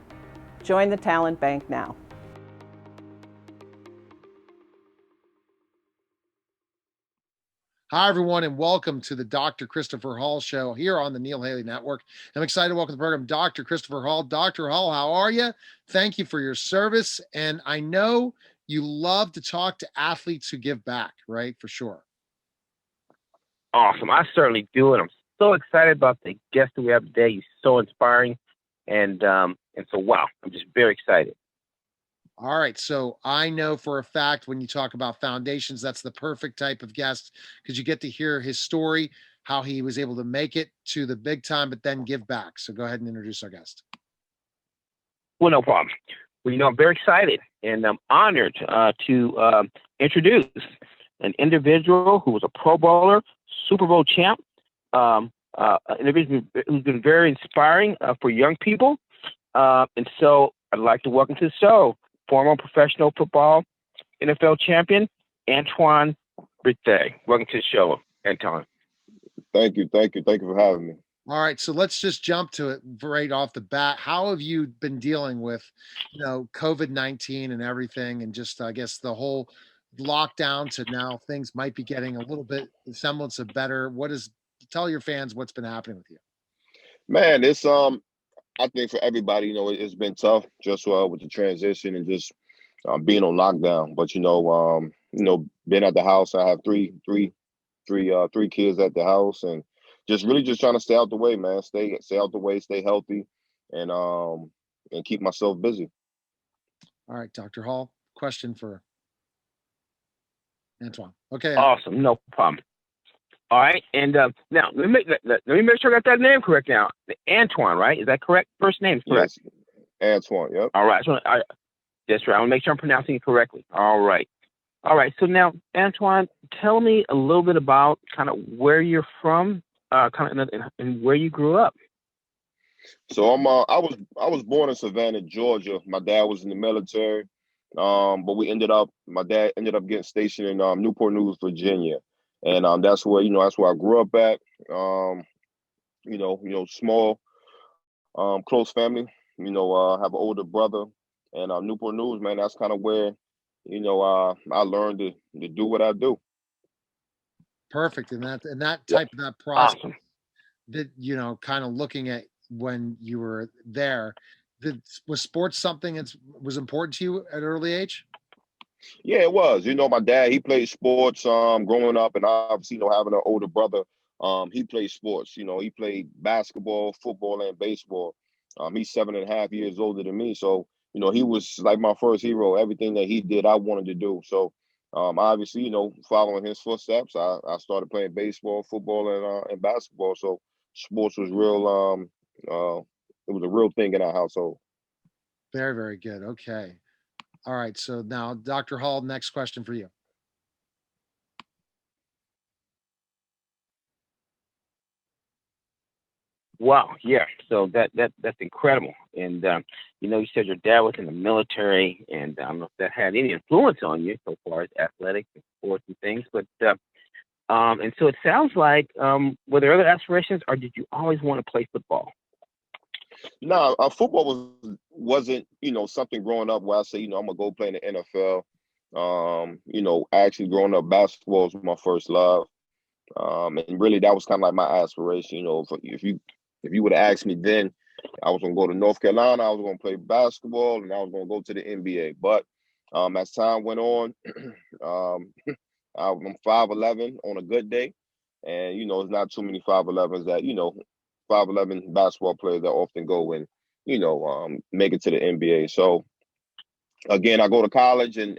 join the Talent Bank now. Hi, everyone, and welcome to the Dr. Christopher Hall Show here on the Neil Haley Network. I'm excited to welcome to the program Dr. Christopher Hall. Dr. Hall, how are you? Thank you for your service. And I know you love to talk to athletes who give back, right? For sure. Awesome. I certainly do. And I'm so excited about the guest that we have today. He's so inspiring. And so, wow, I'm just very excited. All right. So I know for a fact when you talk about foundations, that's the perfect type of guest because you get to hear his story, how he was able to make it to the big time, but then give back. So go ahead and introduce our guest. Well, no problem. Well, I'm very excited and I'm honored to introduce an individual who was a Pro Bowler, Super Bowl champ, an individual who's been very inspiring for young people. And so I'd like to welcome to the show former professional football NFL champion, Antoine Bethea. Welcome to the show, Antoine. Thank you for having me. All right, so let's just jump to it right off the bat. How have you been dealing with, COVID-19 and everything, and just I guess the whole lockdown to now things might be getting a little bit semblance of better. Tell your fans what's been happening with you. Man, it's I think for everybody, it's been tough just with the transition and just being on lockdown. But being at the house, I have three kids at the house, and just really just trying to stay out the way, man. Stay out the way, stay healthy, and keep myself busy. All right, Dr. Hall, question for Antoine. Okay. Awesome, no problem. All right, and now let me make sure I got that name correct. Now, Antoine, right? Is that correct? First name is correct. Yes, Antoine. Yep. All right, that's right. I want to make sure I'm pronouncing it correctly. All right. So now, Antoine, tell me a little bit about kind of where you're from, and where you grew up. So I was born in Savannah, Georgia. My dad was in the military, but my dad ended up getting stationed in Newport News, Virginia. And that's where I grew up at. Small, close family. I have an older brother, and Newport News, man. That's kind of where I learned to do what I do. Perfect, and that type of that process Awesome. that kind of looking at when you were there. Was sports something that was important to you at an early age? Yeah, it was. My dad, he played sports growing up, and obviously, having an older brother, he played sports. He played basketball, football, and baseball. He's 7.5 years older than me, so he was like my first hero. Everything that he did, I wanted to do. So, obviously, following his footsteps, I started playing baseball, football, and basketball. So, sports was real. It was a real thing in our household. Very, very good. Okay. All right. So now, Dr. Hall, next question for you. Wow, yeah. So that's incredible. And you said your dad was in the military, and I don't know if that had any influence on you so far as athletics and sports and things. But and so it sounds like were there other aspirations, or did you always want to play football? No, football wasn't something growing up where I say I'm gonna go play in the NFL. Actually growing up, basketball was my first love, and really that was kind of like my aspiration. If you would have asked me then, I was gonna go to North Carolina, I was gonna play basketball, and I was gonna go to the NBA. But as time went on, I'm 5'11" on a good day, and it's not too many 5'11s that 5'11" basketball players that often go and make it to the NBA. So again, I go to college, and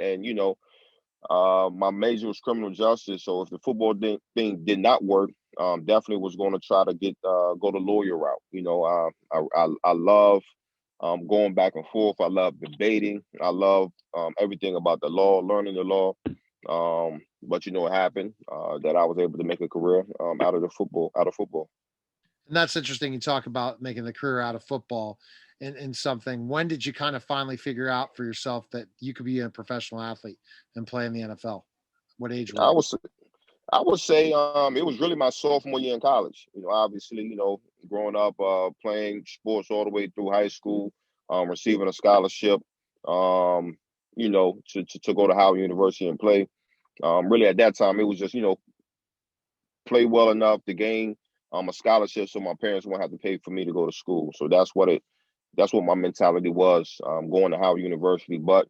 my major was criminal justice. So if the football thing did not work, definitely was going to try to go the lawyer route. I love going back and forth. I love debating. I love everything about the law, learning the law. But it happened that I was able to make a career out of football. And that's interesting. You talk about making the career out of football in something. When did you kind of finally figure out for yourself that you could be a professional athlete and play in the NFL? What age were I you? was I would say it was really my sophomore year in college. Obviously, growing up playing sports all the way through high school, receiving a scholarship, to go to Howard University and play. Really at that time, it was just play well enough to gain a scholarship, so my parents won't have to pay for me to go to school. So that's what my mentality was going to Howard University. But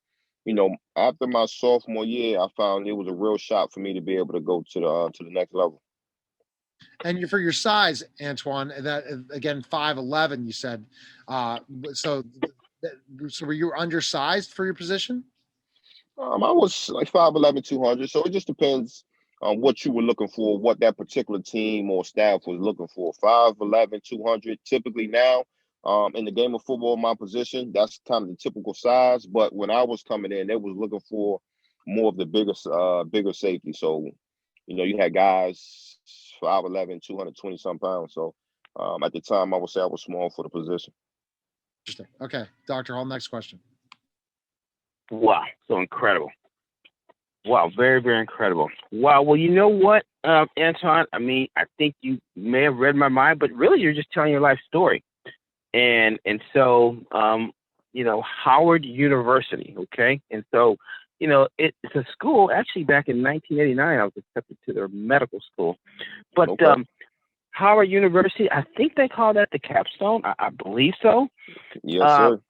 after my sophomore year, I found it was a real shot for me to be able to go to the next level. And for your size, Antoine, that again 5'11", you said. So were you undersized for your position? I was like 5'11", 200. So it just depends on what you were looking for, what that particular team or staff was looking for. 5'11", 200. Typically now, in the game of football, my position, that's kind of the typical size. But when I was coming in, they was looking for more of the bigger safety. So, you had guys 5'11", 220 some pounds. So at the time, I would say I was small for the position. Interesting. Okay, Dr. Hall, next question. Wow, so incredible. Wow, very, very incredible. Wow, well, you know what, Antoine? I mean, I think you may have read my mind, but really you're just telling your life story. And so, Howard University, okay? And so, it's a school, actually back in 1989, I was accepted to their medical school. But Okay. Howard University, I think they call that the capstone. I believe so. Yes, sir.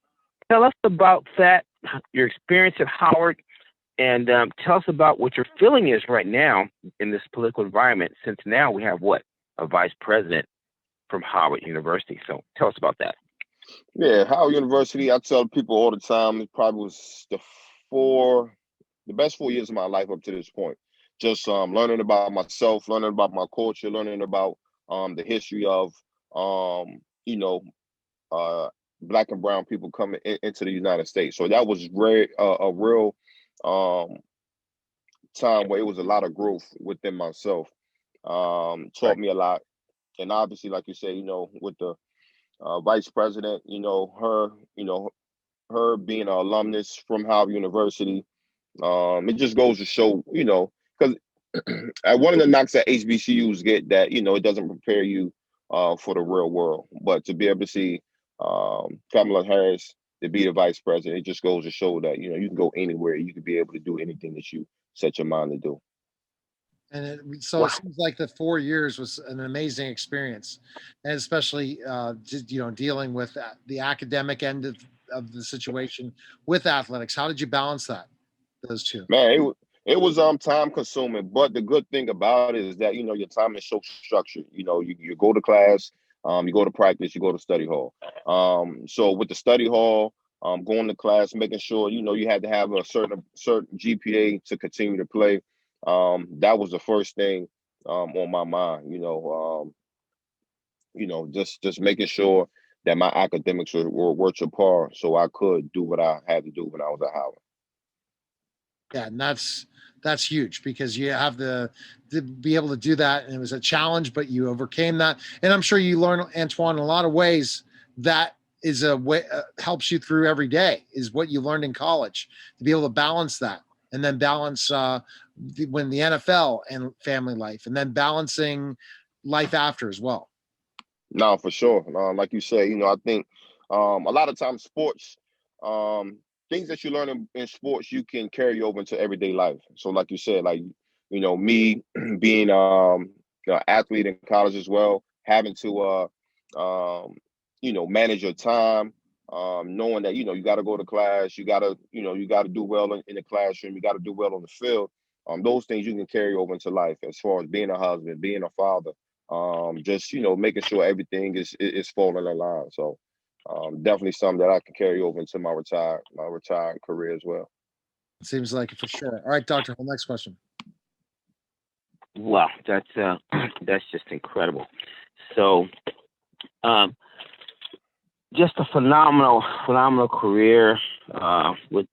Tell us about that, your experience at Howard, and tell us about what your feeling is right now in this political environment, since now we have a vice president from Howard University. So tell us about that. Yeah, Howard University, I tell people all the time, it probably was the best 4 years of my life up to this point. Just learning about myself, learning about my culture, learning about the history of Black and brown people coming into the United States. So that was a real time where it was a lot of growth within myself. Taught me a lot. And obviously, like you say, with the vice president, her being an alumnus from Howard University, it just goes to show, because one of the knocks that HBCUs get that, it doesn't prepare you for the real world. But to be able to see Kamala Harris to be the vice president, it just goes to show that, you can go anywhere. You can be able to do anything that you set your mind to do. And it Wow. seems like the 4 years was an amazing experience, and especially dealing with the academic end of the situation with athletics. How did you balance those two? Man, it was time consuming, but the good thing about it is that your time is so structured. You go to class, you go to practice, you go to study hall. So with the study hall, going to class, making sure you had to have a certain GPA to continue to play. That was the first thing on my mind. Just making sure that my academics were to par, so I could do what I had to do when I was at Howard. Yeah, and that's huge because you have to be able to do that, and it was a challenge, but you overcame that. And I'm sure you learn, Antoine, in a lot of ways that is a way helps you through every day. Is what you learned in college to be able to balance that, and then balance when the NFL and family life, and then balancing life after as well. No, for sure. Like you say, I think a lot of times sports, things that you learn in sports, you can carry over into everyday life. So like you said, like, me being athlete in college as well, having to, manage your time, knowing that, you got to go to class, you got to do well in the classroom, you got to do well on the field. Those things you can carry over into life as far as being a husband, being a father, just, making sure everything is falling in line. So definitely something that I can carry over into my retired career as well. It seems like it for sure. All right, Dr. Hall, next question. Wow, that's just incredible. So, just a phenomenal career with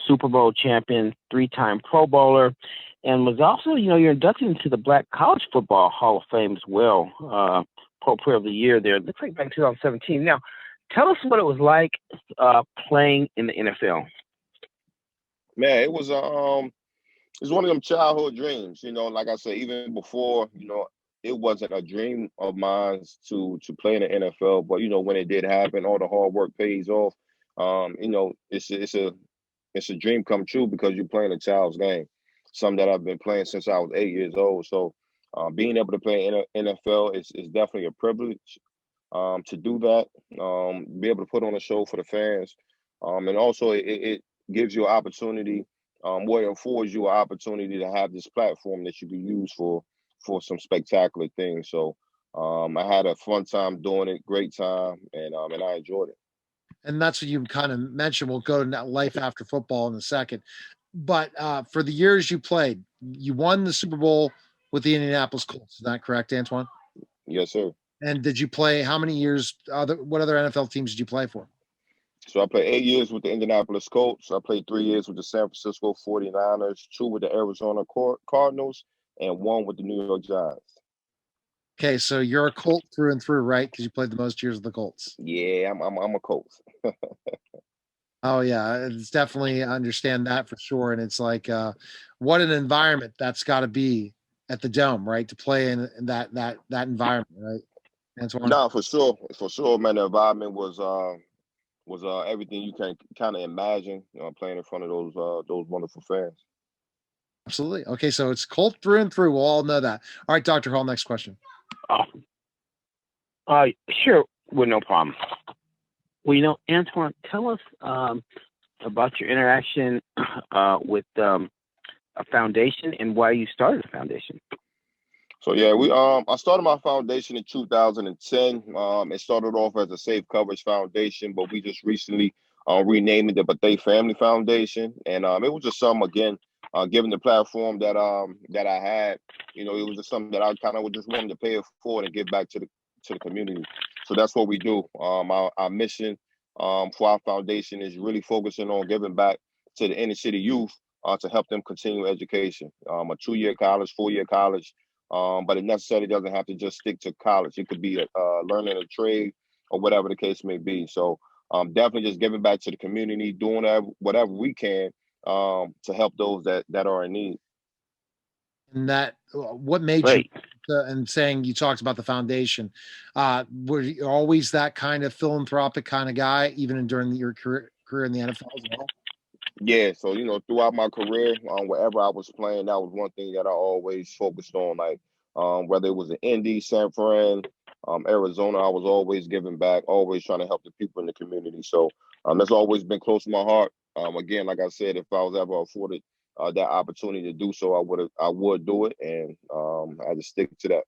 Super Bowl champion, 3-time Pro Bowler, and was also, you're inducted into the Black College Football Hall of Fame as well. Pro Player of the Year there. Looks like back in 2017. Now, tell us what it was like playing in the NFL. Man, it was one of them childhood dreams. Like I said, even before, it wasn't a dream of mine to play in the NFL. But when it did happen, all the hard work pays off. It's a dream come true because you're playing a child's game, something that I've been playing since I was 8 years old. So being able to play in NFL is definitely a privilege to do that, be able to put on a show for the fans. And also it gives you an opportunity, it affords you an opportunity to have this platform that you can use for some spectacular things. So I had a fun time doing it, great time, and I enjoyed it. And that's what you kind of mentioned. We'll go to life after football in a second. But for the years you played, you won the Super Bowl with the Indianapolis Colts. Is that correct, Antoine? Yes, sir. And did you play how many years? What other NFL teams did you play for? So I played 8 years with the Indianapolis Colts. I played 3 years with the San Francisco 49ers, 2 with the Arizona Cardinals, and 1 with the New York Giants. Okay, so you're a Colt through and through, right? Because you played the most years with the Colts. Yeah, I'm a Colt. Oh yeah, it's definitely, I understand that for sure. And it's like, what an environment that's got to be at the Dome, right? To play in that environment, right? Antoine? No, for sure, man. The environment was everything you can kind of imagine, playing in front of those wonderful fans. Absolutely. Okay, so it's Colt through and through. We'll all know that. All right, Dr. Hall, next question. Sure, well, no problem. Well, Antoine, tell us about your interaction with a foundation and why you started a foundation. So yeah, I started my foundation in 2010. It started off as a Safe Coverage Foundation, but we just recently renamed it the Bethea Family Foundation, and it was just something, again, given the platform that I had, it was just something that I kind of just wanted to pay it forward and give back to the community. So that's what we do. Our mission for our foundation is really focusing on giving back to the inner city youth to help them continue education. A 2-year college, 4-year college, but it necessarily doesn't have to just stick to college. It could be learning a trade or whatever the case may be. So definitely just giving back to the community, doing whatever we can to help those that are in need. And that, what made you, and saying you talked about the foundation, were you always that kind of philanthropic kind of guy, even during your career in the NFL as well? Yeah, so throughout my career, wherever I was playing, that was one thing that I always focused on. Like whether it was in Indy, San Fran, Arizona, I was always giving back, always trying to help the people in the community. So that's always been close to my heart. Again, like I said, if I was ever afforded that opportunity to do so, I would do it, and I just stick to that.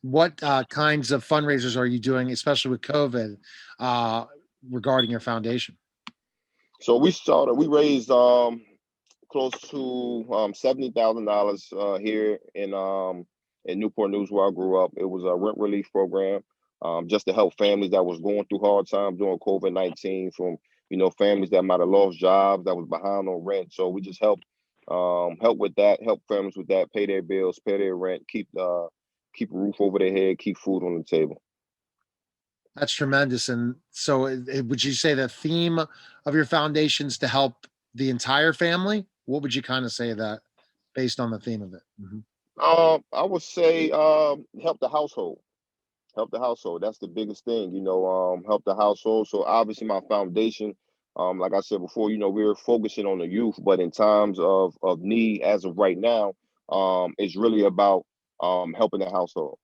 What kinds of fundraisers are you doing, especially with COVID, regarding your foundation? So we raised close to $70,000 here in Newport News, where I grew up. It was a rent relief program, just to help families that was going through hard times during COVID-19, from families that might have lost jobs, that was behind on rent. So we just help with that, help families with that, pay their bills, pay their rent, keep a roof over their head, keep food on the table. That's tremendous. And so would you say the theme of your foundation is to help the entire family? What would you kind of say that based on the theme of it? Mm-hmm. I would say help the household. Help the household. That's the biggest thing, help the household. So obviously my foundation, like I said before, we're focusing on the youth, but in times of need, as of right now, it's really about helping the household.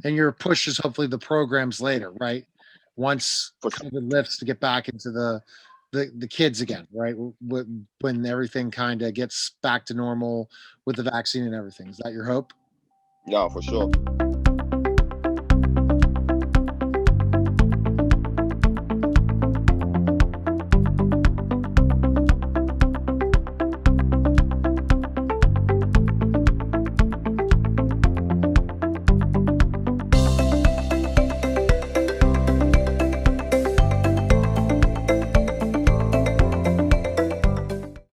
And your push is hopefully the programs later, right? Once COVID lifts, to get back into the kids again, right? When everything kind of gets back to normal with the vaccine and everything. Is that your hope? Yeah, for sure.